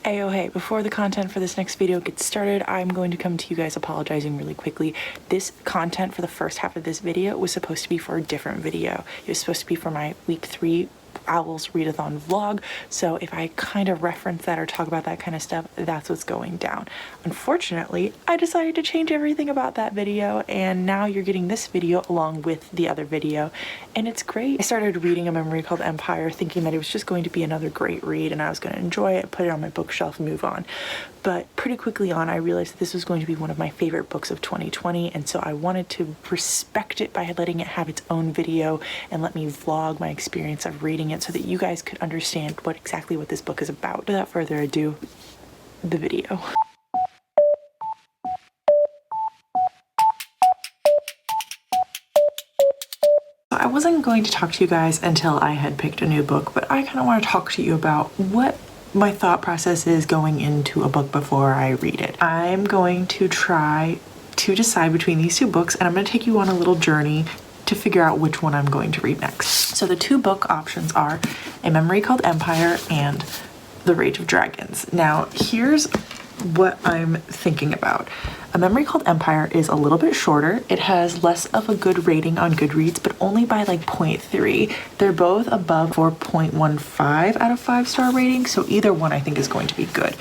Ayo, hey, before the content for this next video gets started, I'm going to come to you guys apologizing really quickly. This content for the first half of this video was supposed to be for a different video. It was supposed to be for my week 3 Owls Readathon vlog, so if I kind of reference that or talk about that kind of stuff, that's what's going down. Unfortunately, I decided to change everything about that video, and now you're getting this video along with the other video, and it's great. I started reading A Memory Called Empire thinking that it was just going to be another great read and I was going to enjoy it, put it on my bookshelf, and move on. But pretty quickly on, I realized that this was going to be one of my favorite books of 2020, and so I wanted to respect it by letting it have its own video and let me vlog my experience of reading it so that you guys could understand exactly what this book is about. Without further ado, the video. I wasn't going to talk to you guys until I had picked a new book, but I kind of want to talk to you about what my thought process is going into a book before I read it. I'm going to try to decide between these two books, and I'm going to take you on a little journey to figure out which one I'm going to read next. So the two book options are A Memory Called Empire and The Rage of Dragons. Now, here's what I'm thinking about. A Memory Called Empire is a little bit shorter. It has less of a good rating on Goodreads, but only by like 0.3. They're both above 4.15 out of 5-star rating, so either one I think is going to be good.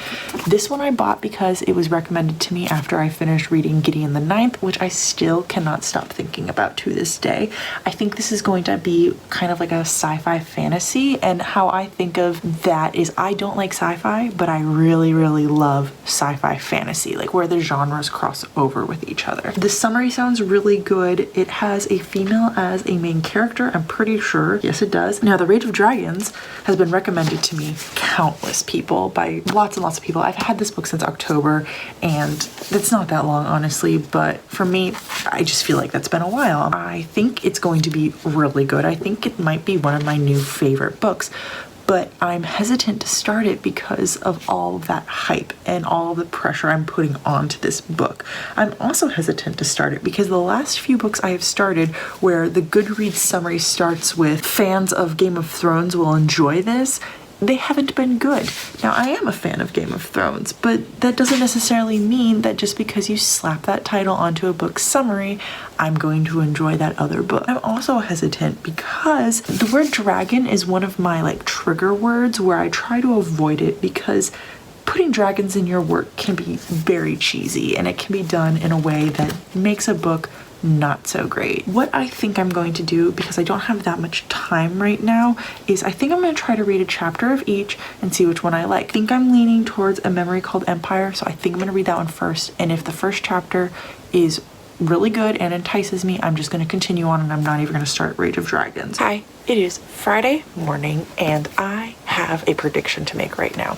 This one I bought because it was recommended to me after I finished reading Gideon the Ninth, which I still cannot stop thinking about to this day. I think this is going to be kind of like a sci-fi fantasy, and how I think of that is I don't like sci-fi, but I really, really love sci-fi fantasy, like where the genres cross over with each other. The summary sounds really good. It has a female as a main character, I'm pretty sure. Yes, it does. Now, The Rage of Dragons has been recommended to me countless people, by lots and lots of people. I've had this book since October, and it's not that long, honestly, but for me, I just feel like that's been a while. I think it's going to be really good. I think it might be one of my new favorite books, but I'm hesitant to start it because of all that hype and all the pressure I'm putting onto this book. I'm also hesitant to start it because the last few books I have started where the Goodreads summary starts with "fans of Game of Thrones will enjoy this," they haven't been good. Now, I am a fan of Game of Thrones, but that doesn't necessarily mean that just because you slap that title onto a book summary, I'm going to enjoy that other book. I'm also hesitant because the word dragon is one of my trigger words where I try to avoid it because putting dragons in your work can be very cheesy, and it can be done in a way that makes a book not so great. What I think I'm going to do, because I don't have that much time right now, is I think I'm going to try to read a chapter of each and see which one I like. I think I'm leaning towards A Memory Called Empire, so I think I'm going to read that one first, and if the first chapter is really good and entices me, I'm just going to continue on, and I'm not even going to start Rage of Dragons. Hi, it is Friday morning, and I have a prediction to make right now.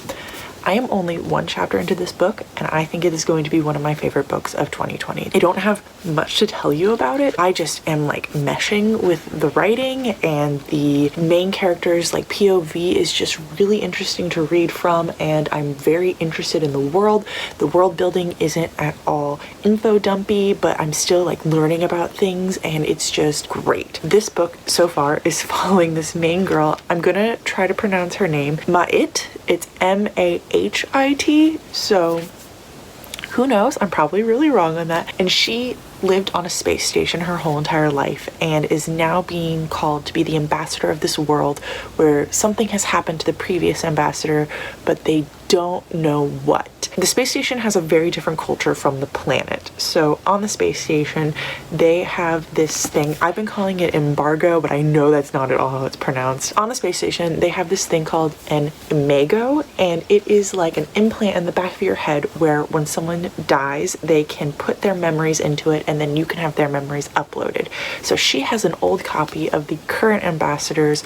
I am only one chapter into this book, and I think it is going to be one of my favorite books of 2020. I don't have much to tell you about it. I just am meshing with the writing, and the main character's POV is just really interesting to read from, and I'm very interested in the world. The world building isn't at all info dumpy, but I'm still learning about things, and it's just great. This book so far is following this main girl. I'm gonna try to pronounce her name. Mait. It's M-A-H-I-T, so who knows? I'm probably really wrong on that. And she lived on a space station her whole entire life and is now being called to be the ambassador of this world where something has happened to the previous ambassador, but they don't know what. The space station has a very different culture from the planet. So on the space station, they have this thing, I've been calling it embargo, but I know that's not at all how it's pronounced. On the space station, they have this thing called an imago, and it is like an implant in the back of your head where when someone dies, they can put their memories into it, and then you can have their memories uploaded. So she has an old copy of the current ambassador's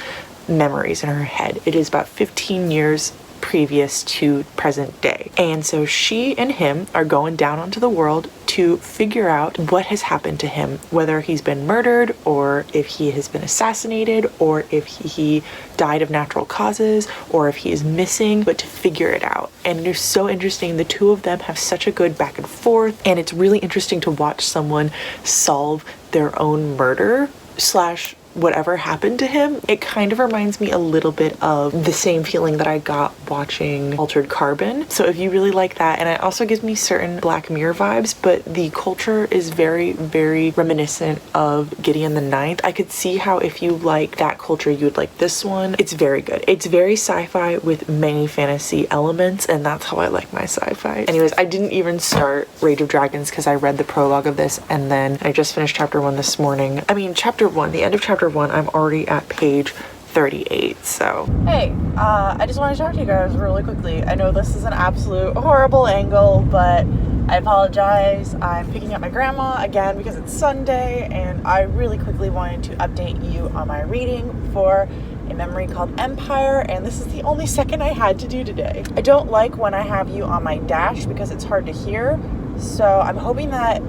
memories in her head. It is about 15 years previous to present day. And so she and him are going down onto the world to figure out what has happened to him, whether he's been murdered or if he has been assassinated or if he died of natural causes or if he is missing, but to figure it out. And it is so interesting. The two of them have such a good back and forth, and it's really interesting to watch someone solve their own murder slash whatever happened to him. It kind of reminds me a little bit of the same feeling that I got watching Altered Carbon. So if you really like that, and it also gives me certain Black Mirror vibes, but the culture is very, very reminiscent of Gideon the Ninth. I could see how if you like that culture, you would like this one. It's very good. It's very sci-fi with many fantasy elements, and that's how I like my sci-fi. Anyways, I didn't even start Rage of Dragons because I read the prologue of this, and then I just finished chapter 1 this morning. I mean, chapter 1, the end of chapter 1, I'm already at page 38, so. Hey, I just want to talk to you guys really quickly. I know this is an absolute horrible angle, but I apologize. I'm picking up my grandma again because it's Sunday, and I really quickly wanted to update you on my reading for a memory called Empire, and this is the only second I had to do today. I don't like when I have you on my dash because it's hard to hear, so I'm hoping that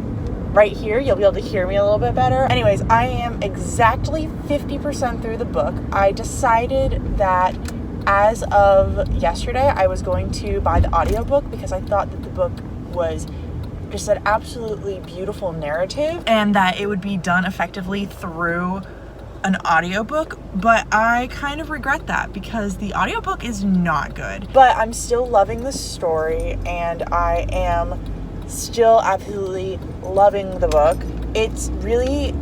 right here you'll be able to hear me a little bit better. Anyways, I am exactly 50% through the book. I decided that as of yesterday I was going to buy the audiobook because I thought that the book was just an absolutely beautiful narrative and that it would be done effectively through an audiobook, but I kind of regret that because the audiobook is not good. But I'm still loving the story, and I am still absolutely loving the book. It's really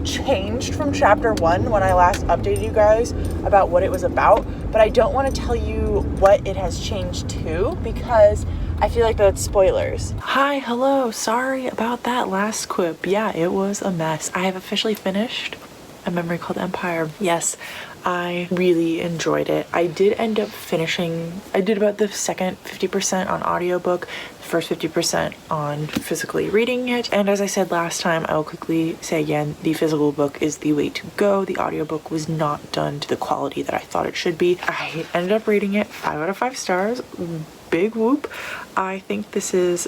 changed from chapter 1 when I last updated you guys about what it was about, but I don't want to tell you what it has changed to because I feel like that's spoilers. Hi, hello, sorry about that last quip. Yeah, it was a mess. I have officially finished a memory called Empire. Yes, I really enjoyed it. I did end up finishing, I did about the second 50% on audiobook, the first 50% on physically reading it. And as I said last time, I will quickly say again, the physical book is the way to go. The audiobook was not done to the quality that I thought it should be. I ended up rating it 5 out of 5 stars. Big whoop. I think this is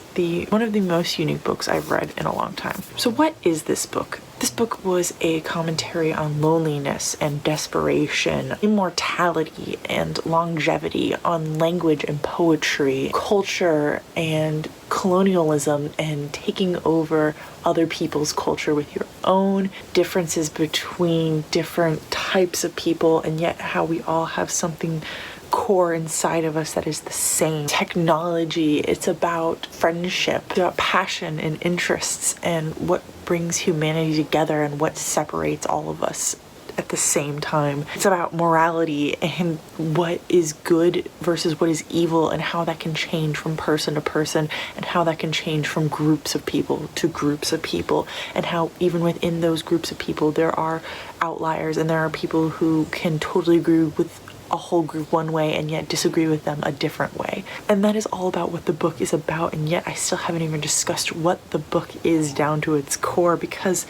one of the most unique books I've read in a long time. So what is this book? This book was a commentary on loneliness and desperation, immortality and longevity, on language and poetry, culture and colonialism, and taking over other people's culture with your own, differences between different types of people, and yet how we all have something core inside of us that is the same. Technology, it's about friendship, it's about passion and interests, and what brings humanity together and what separates all of us at the same time. It's about morality and what is good versus what is evil, and how that can change from person to person, and how that can change from groups of people to groups of people, and how even within those groups of people there are outliers, and there are people who can totally agree with a whole group one way and yet disagree with them a different way. And that is all about what the book is about, and yet I still haven't even discussed what the book is down to its core, because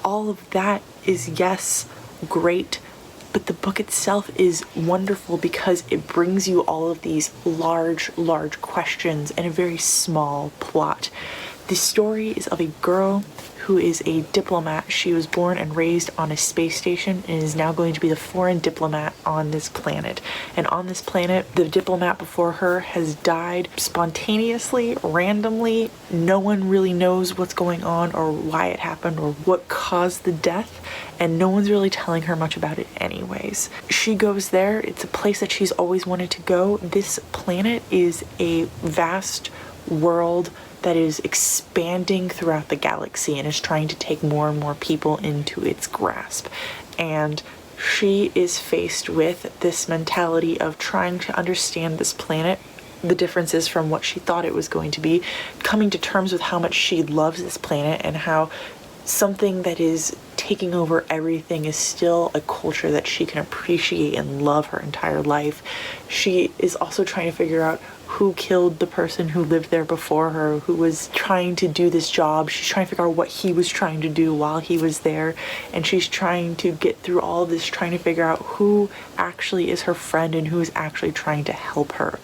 all of that is, yes, great, but the book itself is wonderful because it brings you all of these large questions in a very small plot. The story is of a girl who is a diplomat. She was born and raised on a space station and is now going to be the foreign diplomat on this planet. And on this planet, the diplomat before her has died spontaneously, randomly. No one really knows what's going on or why it happened or what caused the death, and no one's really telling her much about it anyways. She goes there. It's a place that she's always wanted to go. This planet is a vast world that is expanding throughout the galaxy and is trying to take more and more people into its grasp. And she is faced with this mentality of trying to understand this planet, the differences from what she thought it was going to be, coming to terms with how much she loves this planet and how something that is taking over everything is still a culture that she can appreciate and love her entire life. She is also trying to figure out who killed the person who lived there before her, who was trying to do this job. She's trying to figure out what he was trying to do while he was there, and she's trying to get through all of this, trying to figure out who actually is her friend and who is actually trying to help her.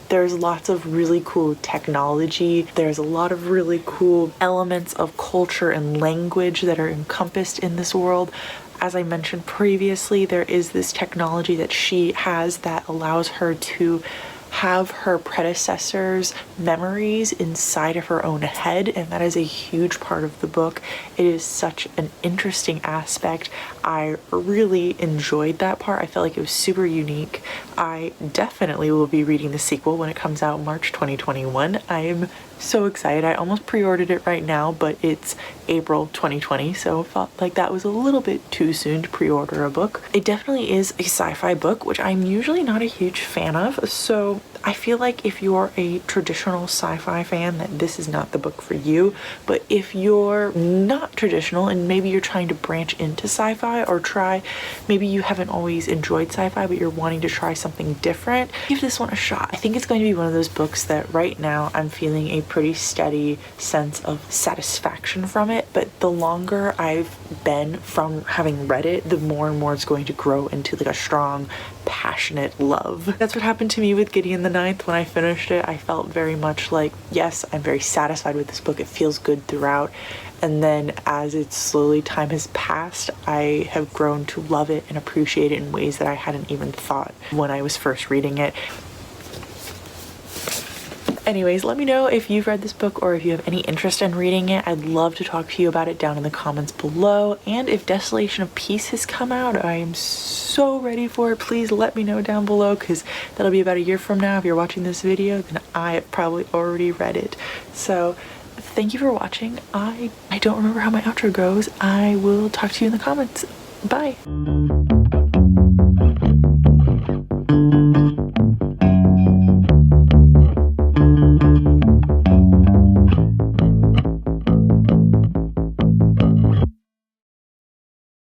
There's lots of really cool technology. There's a lot of really cool elements of culture and language that are encompassed in this world. As I mentioned previously, there is this technology that she has that allows her to have her predecessor's memories inside of her own head, and that is a huge part of the book. It is such an interesting aspect. I really enjoyed that part. I felt like it was super unique. I definitely will be reading the sequel when it comes out March 2021. I am so excited. I almost pre-ordered it right now, but it's April 2020, so I felt like that was a little bit too soon to pre-order a book. It definitely is a sci-fi book, which I'm usually not a huge fan of, so I feel like if you're a traditional sci-fi fan, that this is not the book for you. But if you're not traditional and maybe you're trying to branch into sci-fi, or maybe you haven't always enjoyed sci-fi but you're wanting to try something different, give this one a shot. I think it's going to be one of those books that right now I'm feeling a pretty steady sense of satisfaction from it, but the longer I've been from having read it, the more and more it's going to grow into like a strong, passionate love. That's what happened to me with Gideon the Ninth. When I finished it, I felt very much like, yes, I'm very satisfied with this book. It feels good throughout. And then as it's slowly time has passed, I have grown to love it and appreciate it in ways that I hadn't even thought when I was first reading it. Anyways, let me know if you've read this book or if you have any interest in reading it. I'd love to talk to you about it down in the comments below. And if Desolation of Peace has come out, I am so ready for it. Please let me know down below, because that'll be about a year from now. If you're watching this video, then I have probably already read it. So thank you for watching. I don't remember how my outro goes. I will talk to you in the comments. Bye.